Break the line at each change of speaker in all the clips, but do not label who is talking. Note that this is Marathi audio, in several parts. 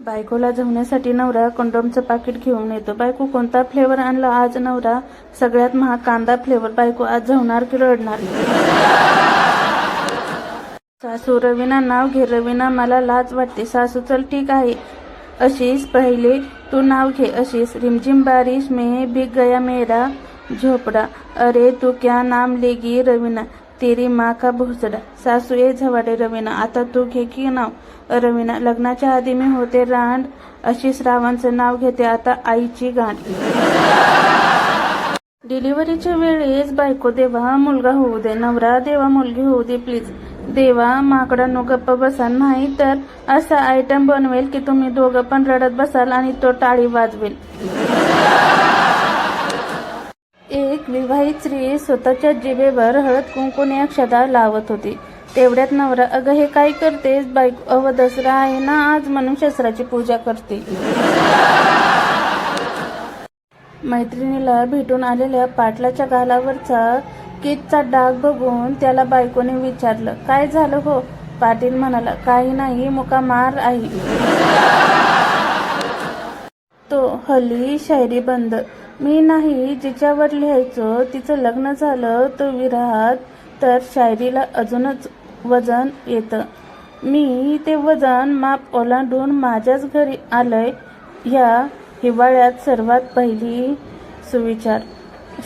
बायकोला झवण्यासाठी नवरा कंडोमचं पाकिट घेऊन येतो. बायको कोणता फ्लेवर आणला आज? नवरा सगळ्यात महाग कांदा फ्लेवर. बायको आज झवणार की रडणार? सासू रवीना नाव घे. रवीना मला लाज वाटते. सासू चल ठीक आहे. आशीष पहिले तू नाव घे. आशीष रिमझिम बारिश में भीग गया मेरा झोपड़ा. अरे तू क्या नाम लेगी? रवीना तेरी माँ का भोसडा. सासू ए झवाडे. रवीना आता तू घे की नाव? रवीना लग्नाच्या आधी मी होते रांड. आशीष रावांचं नाव घेते आता आईची गांड. डिलिव्हरीच्या वेळेस बायको देवा मुलगा होऊ दे. नवरा देवा मुलगी होऊ दे प्लीज. देवा माकडांनो गप्प बसा, नाही तर असा आयटम बनवेल की तुम्ही दोघं पण रडत बसाल आणि तो टाळी वाजवेल. एक विवाहित स्त्री स्वतःच्या जिभेवर हळद कुंकूने अक्षता लावत होती. तेवढ्यात नवरा अगं हे काय करतेस? बायको अव दसरा आहे ना आज म्हणून शस्त्राची पूजा करते. मैत्रिणीला भेटून आलेल्या पाटलाच्या गालावरचा केकचा डाग बघून त्याला बायकोने विचारलं काय झालं हो? पाटील म्हणाला काही नाही, मुका मार आहे. तो हल्ली शायरी बंद. मी नाही जिच्यावर लिहायचो तिचं लग्न झालं तो विरहात, तर शायरीला अजूनच वजन येतं. मी ते वजन माप ओलांडून माझ्याच घरी आलंय. ह्या हिवाळ्यात सर्वात पहिली सुविचार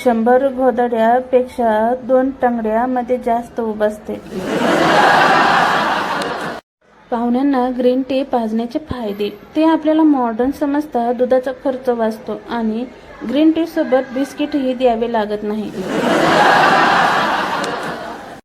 100 घोदड्यापेक्षा 2 टंगड्यामध्ये जास्त उबसते. पाहुण्यांना ग्रीन टी पाजण्याचे फायदे. ते आपल्याला मॉडर्न समजतात. दुधाचा खर्च वाचतो आणि ग्रीन टी सोबत बिस्किटही द्यावे लागत नाही.